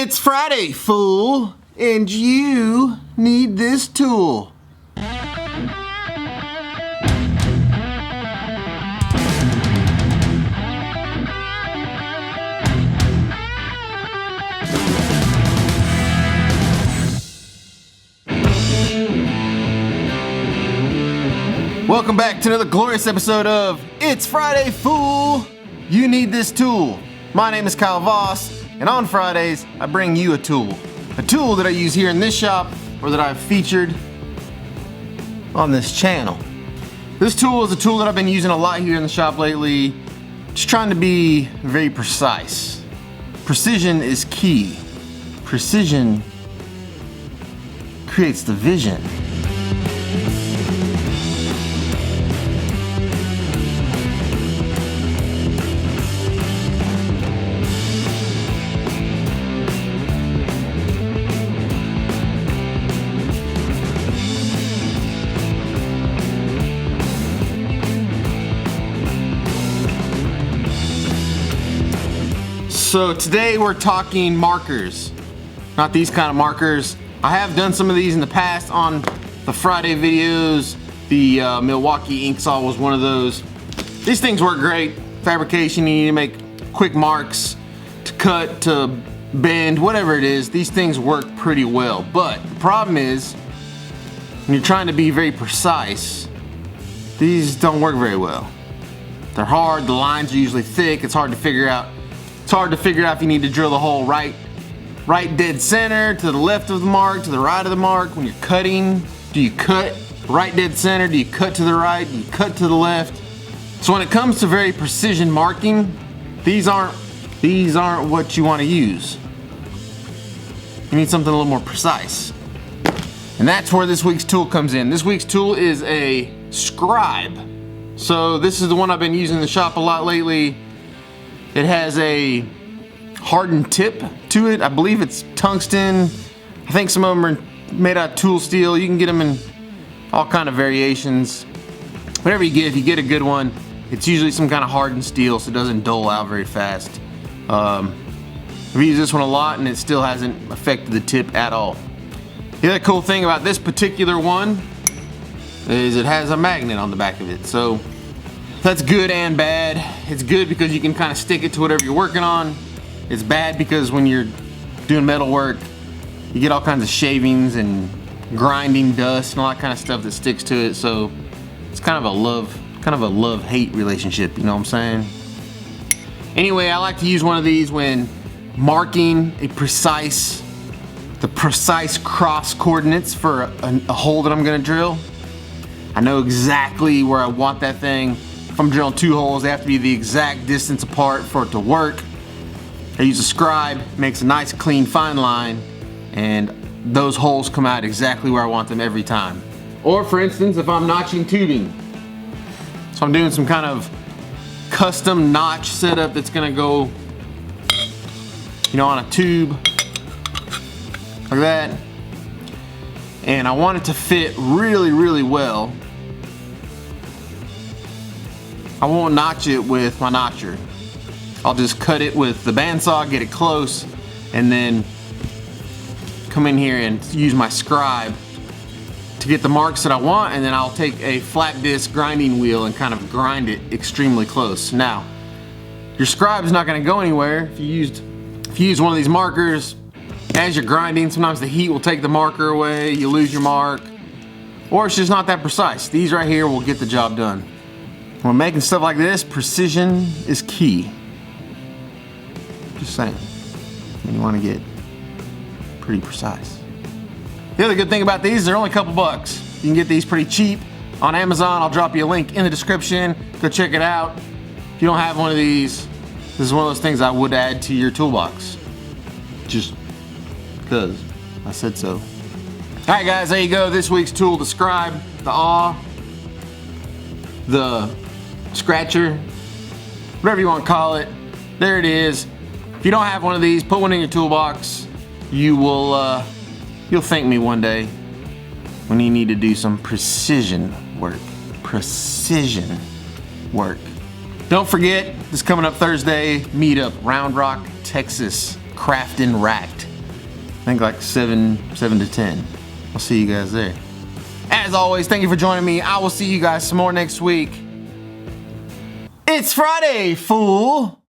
It's Friday, fool, and you need this tool. Welcome back to another glorious episode of It's Friday, fool, you need this tool. My name is Kyle Voss, and on Fridays, I bring you a tool that I use here in this shop or that I've featured on this channel. This tool is a tool that I've been using a lot here in the shop lately, just trying to be very precise. Precision is key. Precision creates the vision. So today we're talking markers, not these kind of markers. I have done some of these in the past on the Friday videos. The Milwaukee ink saw was one of those. These things work great. Fabrication, you need to make quick marks to cut, to bend, whatever it is. These things work pretty well. But the problem is, when you're trying to be very precise, these don't work very well. They're hard, the lines are usually thick, it's hard to figure out. It's hard to figure out if you need to drill the hole right dead center, to the left of the mark, to the right of the mark. When you're cutting, do you cut right dead center? Do you cut to the right? Do you cut to the left? So when it comes to very precision marking, these aren't what you want to use. You need something a little more precise. And that's where this week's tool comes in. This week's tool is a scribe. So this is the one I've been using in the shop a lot lately. It has a hardened tip to it. I believe it's tungsten. I think some of them are made out of tool steel. You can get them in all kind of variations. Whatever you get, if you get a good one, it's usually some kind of hardened steel so it doesn't dull out very fast. I've used this one a lot and it still hasn't affected the tip at all. The other cool thing about this particular one is it has a magnet on the back of it. So that's good and bad. It's good because you can kind of stick it to whatever you're working on. It's bad because when you're doing metal work, you get all kinds of shavings and grinding dust and all that kind of stuff that sticks to it. So it's kind of a love-hate relationship, you know what I'm saying? Anyway, I like to use one of these when marking the precise cross coordinates for a hole that I'm gonna drill. I know exactly where I want that thing. If I'm drilling two holes, they have to be the exact distance apart for it to work. I use a scribe, makes a nice clean fine line, and those holes come out exactly where I want them every time. Or for instance, if I'm notching tubing. So I'm doing some kind of custom notch setup that's gonna go, you know, on a tube, like that. And I want it to fit really, really well. I won't notch it with my notcher. I'll just cut it with the bandsaw, get it close, and then come in here and use my scribe to get the marks that I want, and then I'll take a flat disc grinding wheel and kind of grind it extremely close. Now, your scribe's not gonna go anywhere. If you use one of these markers, as you're grinding, sometimes the heat will take the marker away, you lose your mark, or it's just not that precise. These right here will get the job done. When making stuff like this, precision is key. Just saying. You want to get pretty precise. The other good thing about these is they're only a couple bucks. You can get these pretty cheap on Amazon. I'll drop you a link in the description. Go check it out. If you don't have one of these, this is one of those things I would add to your toolbox. Just because I said so. Alright guys, there you go. This week's tool, the scribe, the awl, the scratcher, whatever you want to call it. There it is. If you don't have one of these, put one in your toolbox. You'll thank me one day when you need to do some precision work. Precision work. Don't forget, this coming up Thursday, meetup, Round Rock, Texas, Craft and Racked. think like 7 to 10. I'll see you guys there. As always, thank you for joining me. I will see you guys some more next week. It's Friday, fool!